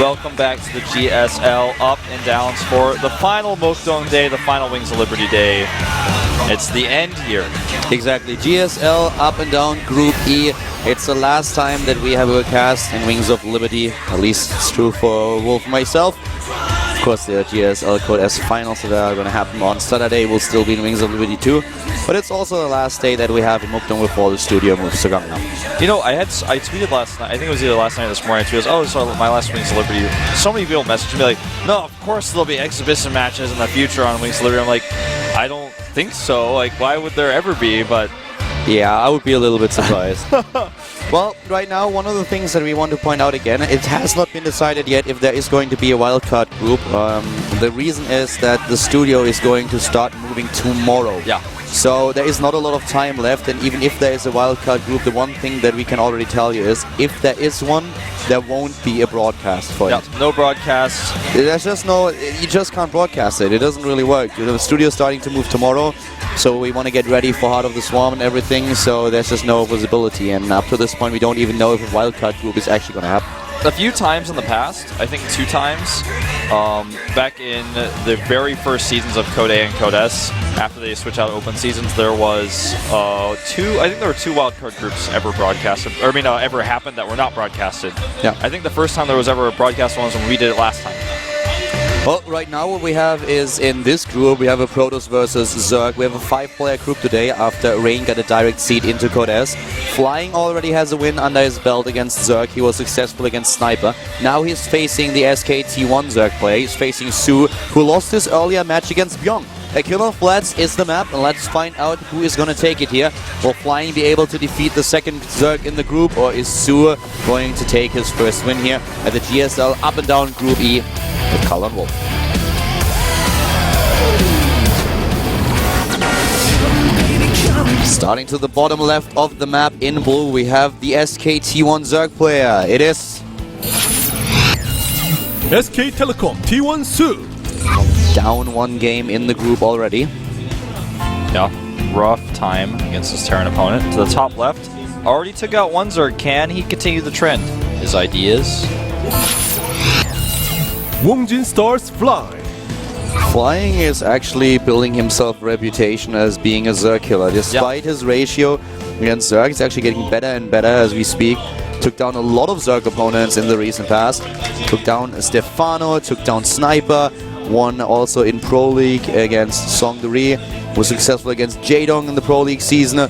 welcome back to the GSL Up and Downs for the final Mokdong Day, the final Wings of Liberty Day. It's the end here. Exactly. GSL Up and Down Group E. It's the last time that we have a cast in Wings of Liberty. At least it's true for Wolf and myself. Of course, the GSL Code S finals that are going to happen on Saturday will still be in Wings of Liberty 2. But it's also the last day that we have in Mokdong before the studio moves to Gangnam. You know, I tweeted last night, I think it was either last night or this morning, I tweeted, oh, so my last Wings of Liberty. So many people messaged me like, no, of course there'll be exhibition matches in the future on Wings of Liberty. I'm like, I don't think so. Like, why would there ever be? But yeah, I would be a little bit surprised. Well, right now, one of the things that we want to point out again, it has not been decided yet if there is going to be a wildcard group. The reason is that the studio is going to start moving tomorrow. Yeah. So there is not a lot of time left, and even if there is a wildcard group, the one thing that we can already tell you is if there is one, there won't be a broadcast for it. No broadcast. There's just no, you just can't broadcast it. It doesn't really work. The studio's starting to move tomorrow, so we want to get ready for Heart of the Swarm and everything, so there's just no visibility, and up to this point we don't even know if a wildcard group is actually going to happen. A few times in the past, I think 2 times, back in the very first seasons of Code A and Code S, after they switched out open seasons, there was I think there were 2 wildcard groups ever broadcasted, or ever happened that were not broadcasted. Yeah. I think the first time there was ever a broadcast one was when we did it last time. Well, right now what we have is in this group, we have a Protoss versus Zerg. We have a 5-player group today after Rain got a direct seed into Code S. Flying already has a win under his belt against Zerg. He was successful against Sniper. Now he's facing the SKT1 Zerg player. He's facing Su, who lost his earlier match against Byung. A Killer Flats is the map, and let's find out who is going to take it here. Will Flying be able to defeat the second Zerg in the group, or is Su going to take his first win here at the GSL Up and Down Group E with Karl and Wolf? Starting to the bottom left of the map in blue, we have the SKT1 Zerg player. It is SK Telecom T1 Su. Down 1 game in the group already. Yeah, rough time against his Terran opponent. To the top left, already took out 1 Zerg. Can he continue the trend? His ideas. Wongjin Stars Fly. Flying is actually building himself a reputation as being a Zerg killer. Despite his ratio against Zerg, it's actually getting better and better as we speak. Took down a lot of Zerg opponents in the recent past. Took down Stefano, took down Sniper, won also in Pro League against Songduri, was successful against Jaedong in the Pro League season.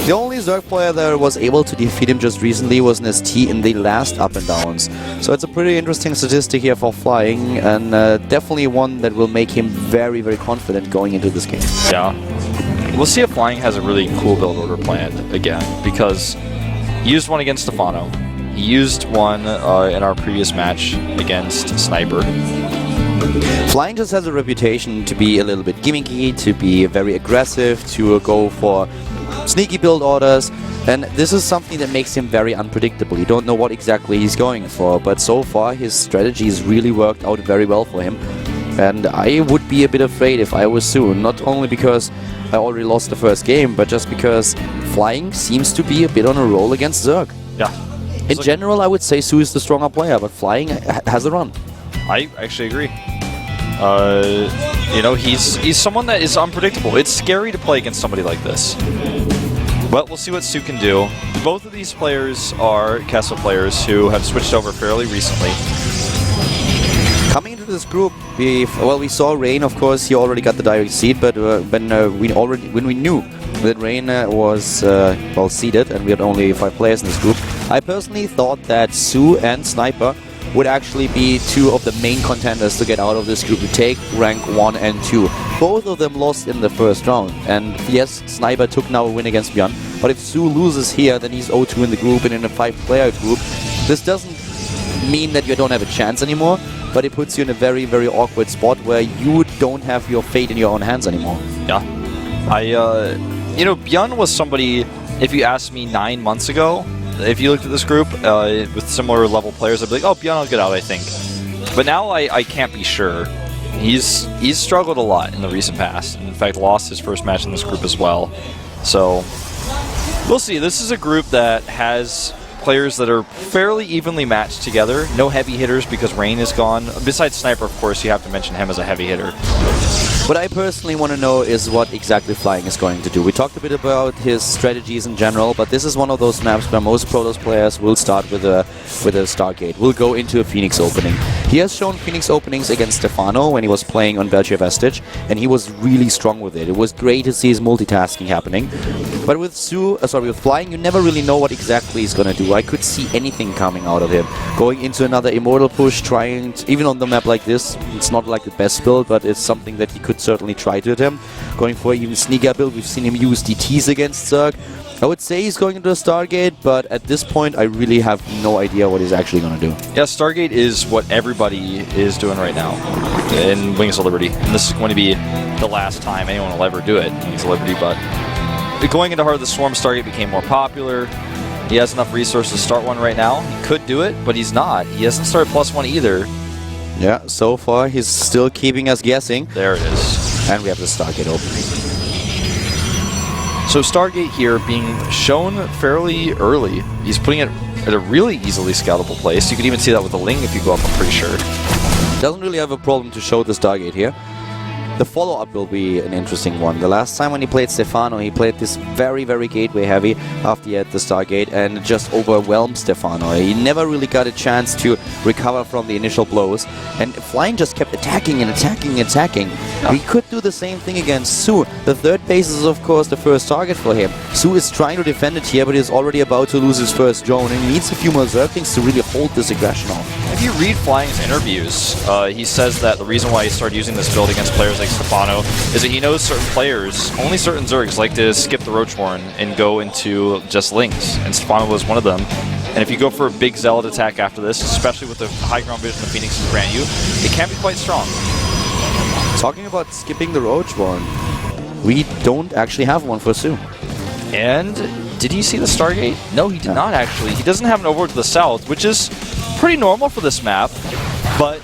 The only Zerg player that was able to defeat him just recently was an ST in the last Up and Downs. So it's a pretty interesting statistic here for Flying, and definitely one that will make him very, very confident going into this game. Yeah. We'll see if Flying has a really cool build order planned again, because he used one against Stefano. He used one in our previous match against Sniper. Flying just has a reputation to be a little bit gimmicky, to be very aggressive, to go for sneaky build orders, and this is something that makes him very unpredictable. You don't know what exactly he's going for, but so far his strategy has really worked out very well for him. And I would be a bit afraid if I was Su, not only because I already lost the first game, but just because Flying seems to be a bit on a roll against Zerg. Yeah. In general, I would say Su is the stronger player, but Flying has a run. I actually agree. You know, he's someone that is unpredictable. It's scary to play against somebody like this. But we'll see what Su can do. Both of these players are Castle players who have switched over fairly recently. Coming into this group, we saw Rain. Of course, he already got the direct seed, but when we knew that Rain was seeded, and we had only 5 players in this group, I personally thought that Su and Sniper would actually be 2 of the main contenders to get out of this group, to take rank 1 and 2. Both of them lost in the first round, and yes, Sniper took now a win against Björn, but if Su loses here, then he's 0-2 in the group and in a 5-player group. This doesn't mean that you don't have a chance anymore, but it puts you in a very, very awkward spot where you don't have your fate in your own hands anymore. Yeah. You know, Björn was somebody, if you asked me 9 months ago, if you looked at this group with similar level players, I'd be like, oh, Björn will get out, I think. But now I can't be sure. He's struggled a lot in the recent past. In fact, lost his first match in this group as well. So we'll see. This is a group that has players that are fairly evenly matched together. No heavy hitters because Rain is gone. Besides Sniper, of course, you have to mention him as a heavy hitter. What I personally want to know is what exactly Flying is going to do. We talked a bit about his strategies in general, but this is one of those maps where most Protoss players will start with a Stargate. Will go into a Phoenix opening. He has shown Phoenix openings against Stefano when he was playing on Belgian Vestige, and he was really strong with it. It was great to see his multitasking happening. But with with Flying, you never really know what exactly he's going to do. I could see anything coming out of him. Going into another Immortal push, trying to, even on the map like this, it's not like the best build, but it's something that he could certainly try to attempt. Going for even sneaker build, we've seen him use DTs against Zerg. I would say he's going into a Stargate, but at this point I really have no idea what he's actually going to do. Yeah, Stargate is what everybody is doing right now in Wings of Liberty. And this is going to be the last time anyone will ever do it in Wings of Liberty, but going into Heart of the Swarm, Stargate became more popular. He has enough resources to start one right now. He could do it, but he's not. He hasn't started +1 either. Yeah, so far he's still keeping us guessing. There it is. And we have the Stargate opening. So Stargate here being shown fairly early. He's putting it at a really easily scoutable place. You could even see that with the Ling if you go up, I'm pretty sure. Doesn't really have a problem to show the Stargate here. The follow-up will be an interesting one. The last time when he played Stefano, he played this very, very gateway heavy after he had the Stargate and just overwhelmed Stefano. He never really got a chance to recover from the initial blows. And Flying just kept attacking and attacking and attacking. Yeah. He could do the same thing against Su. The third base is, of course, the first target for him. Su is trying to defend it here, but he's already about to lose his first drone. And he needs a few more Zerglings to really hold this aggression off. If you read Flying's interviews, he says that the reason why he started using this build against players like Stefano is that he knows certain players, only certain Zergs, like to skip the Roachborn and go into just Lings, and Stefano was one of them. And if you go for a big Zealot attack after this, especially with the high ground vision the Phoenix can grant you, it can be quite strong. Talking about skipping the Roachborn, we don't actually have one for Su. And did he see the Stargate? No, he did not actually. He doesn't have an overlord to the south, which is pretty normal for this map, but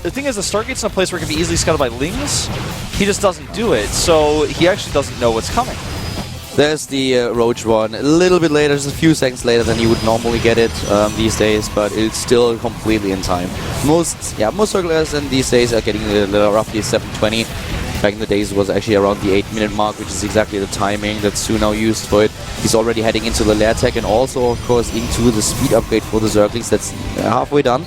the thing is, the Stargate's in a place where it can be easily scouted by Lings. He just doesn't do it, so he actually doesn't know what's coming. There's the Roach one. A little bit later, just a few seconds later than you would normally get it these days, but it's still completely in time. Most circulars in these days are getting roughly 7:20. Back in the days, it was actually around the 8-minute mark, which is exactly the timing that Su now used for it. He's already heading into the lair tech and also, of course, into the speed upgrade for the Zerglings. That's halfway done.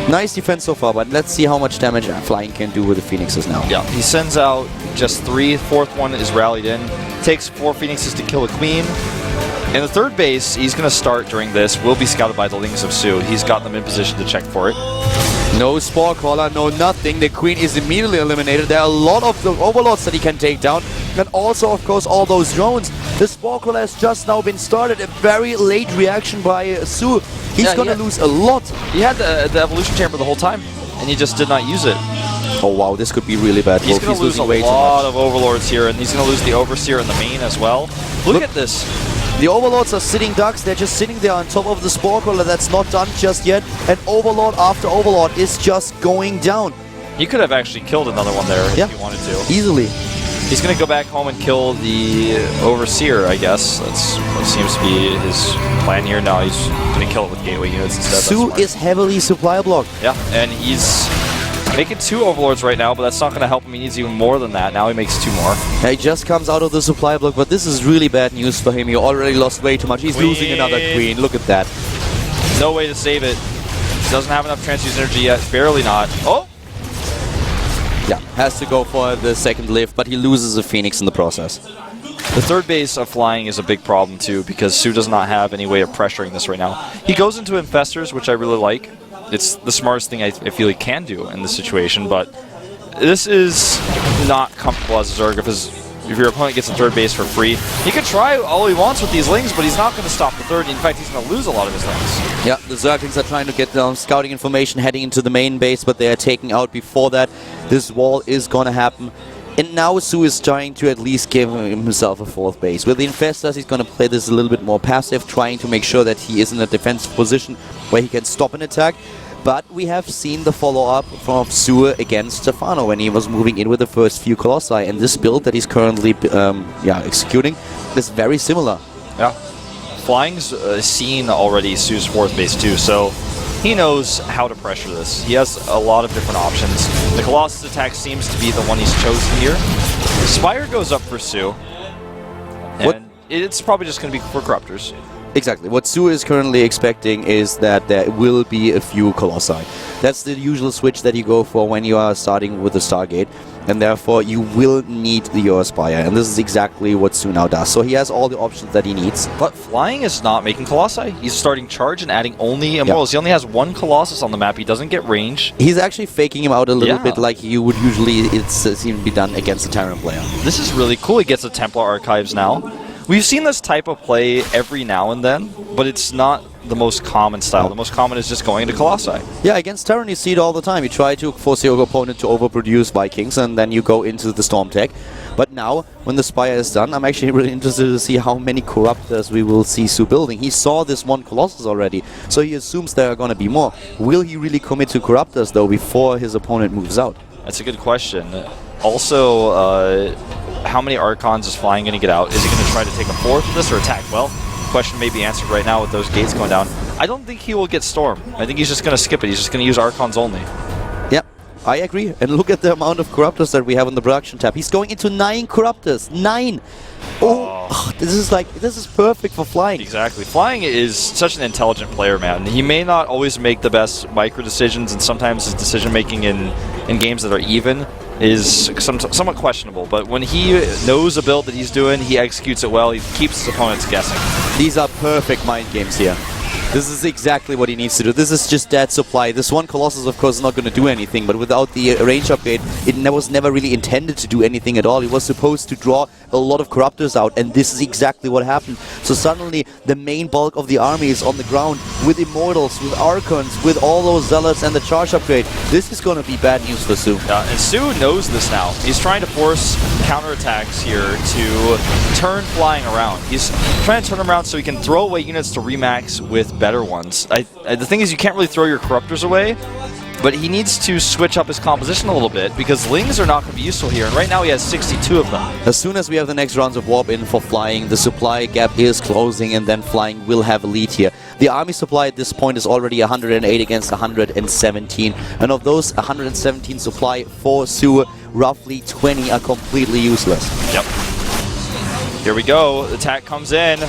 Nice defense so far, but let's see how much damage Flying can do with the Phoenixes now. Yeah, he sends out just 3. Fourth one is rallied in. Takes 4 Phoenixes to kill a Queen. And the third base he's going to start during this will be scouted by the Lings of Su. He's got them in position to check for it. No Spore Crawler, no nothing. The Queen is immediately eliminated. There are a lot of the Overlords that he can take down. And also, of course, all those drones. The Spore Crawler has just now been started. A very late reaction by Su. He's going to lose a lot. He had the Evolution Chamber the whole time, and he just did not use it. Oh wow, this could be really bad. He's going to lose a lot of Overlords here, and he's going to lose the Overseer in the main as well. Look at this. The Overlords are sitting ducks. They're just sitting there on top of the Spore Crawler. That's not done just yet. And Overlord after Overlord is just going down. He could have actually killed another one there if he wanted to. Easily. He's going to go back home and kill the Overseer, I guess. That's what seems to be his plan here. No, he's going to kill it with Gateway units instead. Su is heavily supply blocked. Yeah, and he's making 2 Overlords right now, but that's not going to help him. He needs even more than that. Now he makes 2 more. Yeah, he just comes out of the supply block, but this is really bad news for him. He already lost way too much. He's losing another Queen. Look at that. No way to save it. He doesn't have enough transfuse energy yet. Barely not. Oh! Yeah, has to go for the second lift, but he loses a Phoenix in the process. The third base of Flying is a big problem too, because Su does not have any way of pressuring this right now. He goes into Infestors, which I really like. It's the smartest thing I feel he can do in this situation, but this is not comfortable as a Zerg if your opponent gets a third base for free. He can try all he wants with these Lings, but he's not going to stop the third. In fact, he's going to lose a lot of his Lings. Yeah, the Zerglings are trying to get scouting information heading into the main base, but they are taking out before that. This wall is going to happen. And now Su is trying to at least give himself a 4th base. With the Infestors, he's going to play this a little bit more passive, trying to make sure that he is in a defensive position where he can stop an attack. But we have seen the follow-up from Su against Stefano when he was moving in with the first few Colossi. And this build that he's currently executing is very similar. Yeah. Flying's seen already Su's 4th base too, so he knows how to pressure this. He has a lot of different options. The Colossus attack seems to be the one he's chosen here. Spire goes up for Su, and it's probably just going to be for Corruptors. Exactly. What Su is currently expecting is that there will be a few Colossi. That's the usual switch that you go for when you are starting with the Stargate, and therefore you will need your Spire, and this is exactly what Su now does. So he has all the options that he needs. But Flying is not making Colossi. He's starting Charge and adding only Immortals. He only has 1 Colossus on the map. He doesn't get range. He's actually faking him out a little bit like you would usually seem to be done against a Terran player. This is really cool. He gets the Templar Archives now. We've seen this type of play every now and then, but it's not the most common style. The most common is just going into Colossi. Yeah, against Terran you see it all the time. You try to force your opponent to overproduce Vikings, and then you go into the Storm Tech. But now, when the Spire is done, I'm actually really interested to see how many Corruptors we will see Su building. He saw this 1 Colossus already, so he assumes there are going to be more. Will he really commit to Corruptors, though, before his opponent moves out? That's a good question. Also, how many Archons is Flying going to get out? Is he going to try to take a 4th of this or attack? Well, the question may be answered right now with those gates going down. I don't think he will get Storm. I think he's just going to skip it. He's just going to use Archons only. Yeah, I agree. And look at the amount of Corruptors that we have on the production tab. He's going into 9 Corruptors. 9! Oh, this is perfect for Flying. Exactly. Flying is such an intelligent player, man. He may not always make the best micro decisions, and sometimes his decision making in games that are even is somewhat questionable. But when he knows a build that he's doing, he executes it well. He keeps his opponents guessing. These are perfect mind games here. This is exactly what he needs to do. This is just dead supply. This 1 Colossus, of course, is not going to do anything, but without the range upgrade, it was never really intended to do anything at all. He was supposed to draw a lot of Corruptors out, and this is exactly what happened. So suddenly, the main bulk of the army is on the ground with Immortals, with Archons, with all those Zealots and the charge upgrade. This is going to be bad news for Su. Yeah, and Su knows this now. He's trying to force counterattacks here to turn Flying around. He's trying to turn him around so he can throw away units to remax with better ones. The thing is, you can't really throw your Corruptors away, but he needs to switch up his composition a little bit because Lings are not going to be useful here, and right now he has 62 of them. As soon as we have the next rounds of Warp in for Flying, the supply gap is closing, and then Flying will have a lead here. The army supply at this point is already 108 against 117, and of those 117 supply for Su, roughly 20 are completely useless. Yep. Here we go. The attack comes in.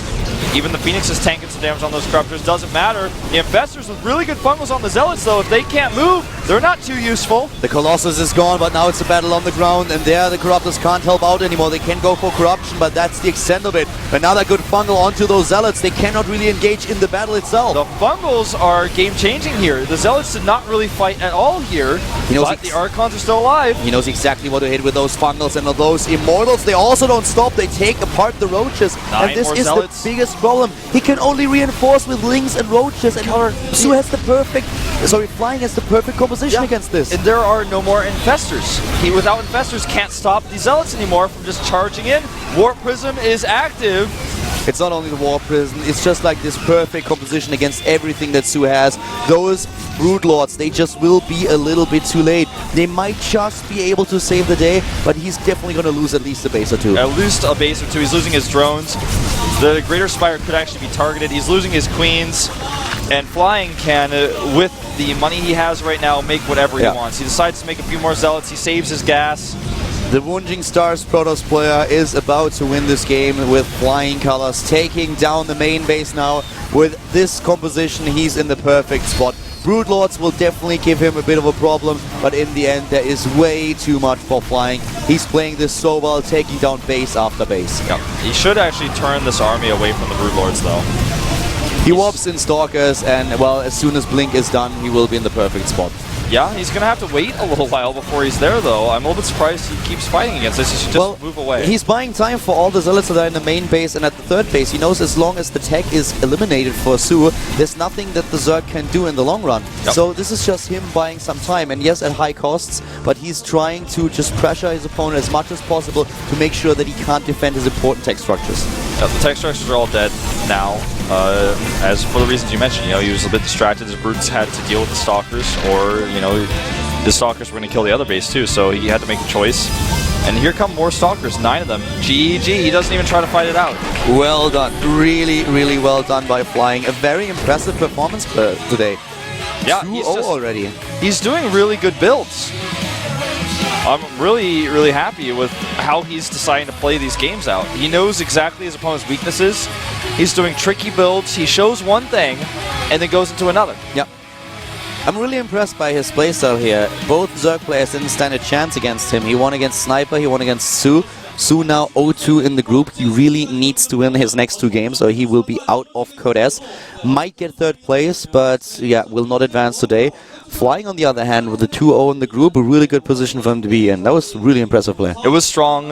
Even the Phoenix is tanking some damage on those Corruptors. Doesn't matter. The Infestors with really good fungals on the Zealots, though. If they can't move, they're not too useful. The Colossus is gone, but now it's a battle on the ground, and there the Corruptors can't help out anymore. They can go for Corruption, but that's the extent of it. Another good fungal onto those Zealots. They cannot really engage in the battle itself. The fungals are game-changing here. The Zealots did not really fight at all here, but the Archons are still alive. He knows exactly what to hit with those fungals, and those Immortals, they also don't stop. They take apart the Roaches, and this is the biggest problem. He can only reinforce with Lings and Roaches, and Su has the perfect... Sorry, Flying has the perfect composition against this. And there are no more Infestors. He, without Infestors, can't stop the Zealots anymore from just charging in. Warp Prism is active. It's not only the Warp Prism, it's just like this perfect composition against everything that Su has. Those Broodlords, they just will be a little bit too late. They might just be able to save the day, but he's definitely going to lose at least a base or two. At least a base or two. He's losing his drones. The Greater Spire could actually be targeted. He's losing his Queens. And Flying can, with the money he has right now, make whatever he wants. He decides to make a few more Zealots. He saves his gas. The Wounding Stars Protoss player is about to win this game with flying colors, taking down the main base now. With this composition, he's in the perfect spot. Broodlords will definitely give him a bit of a problem, but in the end, there is way too much for Flying. He's playing this so well, taking down base after base. Yep. He should actually turn this army away from the Broodlords, though. He warps in Stalkers, and, well, as soon as Blink is done, he will be in the perfect spot. Yeah, he's going to have to wait a little while before he's there, though. I'm a little bit surprised he keeps fighting against this. He should just move away. He's buying time for all the Zealots that are in the main base and at the third base. He knows as long as the tech is eliminated for Su, there's nothing that the Zerg can do in the long run. Yep. So this is just him buying some time, and yes, at high costs, but he's trying to just pressure his opponent as much as possible to make sure that he can't defend his important tech structures. Yeah, the tech structures are all dead now. As for the reasons you mentioned, he was a bit distracted. His brutes had to deal with the Stalkers, or, the Stalkers were going to kill the other base too, so he had to make a choice. And here come more Stalkers, 9 of them. GG, he doesn't even try to fight it out. Well done. Really, really well done by Flying. A very impressive performance today. Yeah, 2-0 already. He's doing really good builds. I'm really, really happy with how he's deciding to play these games out. He knows exactly his opponent's weaknesses. He's doing tricky builds. He shows one thing and then goes into another. Yep. I'm really impressed by his playstyle here. Both Zerg players didn't stand a chance against him. He won against Sniper, he won against Su. Su now 0-2 in the group. He really needs to win his next 2 games or he will be out of Code S. Might get 3rd place, but yeah, will not advance today. Flying on the other hand with the 2-0 in the group, a really good position for him to be in. That was really impressive play. It was strong,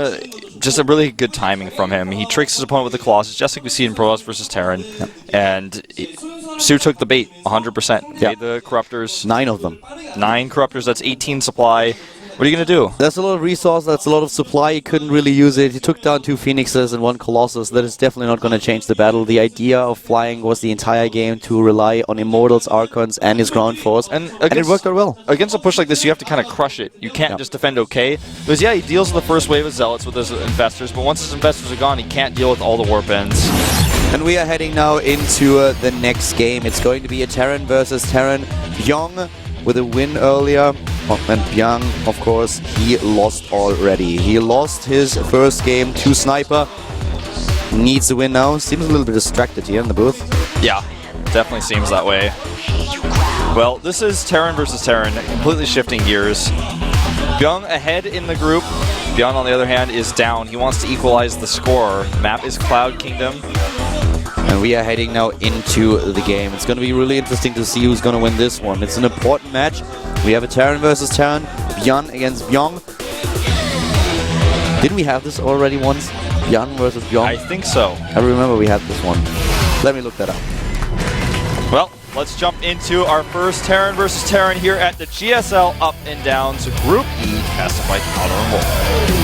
just a really good timing from him. He tricks his opponent with the Colossus, just like we see in Pro Loss versus Terran. Yep. And Su took the bait 100%. Yep. Made the Corruptors. 9 of them. 9 Corruptors, that's 18 supply. What are you going to do? That's a lot of resource, that's a lot of supply, he couldn't really use it. He took down 2 Phoenixes and 1 Colossus. That is definitely not going to change the battle. The idea of Flying was the entire game to rely on Immortals, Archons and his ground force. And it worked out well. Against a push like this, you have to kind of crush it. You can't just defend okay. Because yeah, he deals with the first wave of Zealots with his Infestors, but once his Infestors are gone, he can't deal with all the Warp Ends. And we are heading now into the next game. It's going to be a Terran versus Terran. Byung with a win earlier. And Byung, of course, he lost already. He lost his first game to Sniper. Needs to win now. Seems a little bit distracted here in the booth. Yeah, definitely seems that way. Well, this is Terran versus Terran, completely shifting gears. Byung ahead in the group. Byung, on the other hand, is down. He wants to equalize the score. Map is Cloud Kingdom. And we are heading now into the game. It's going to be really interesting to see who's going to win this one. It's an important match. We have a Terran versus Terran. Byung against Byung. Didn't we have this already once? Byung versus Byung? I think so. I remember we had this one. Let me look that up. Well, let's jump into our first Terran versus Terran here at the GSL Up and Downs Group E Classified Outer Bowl.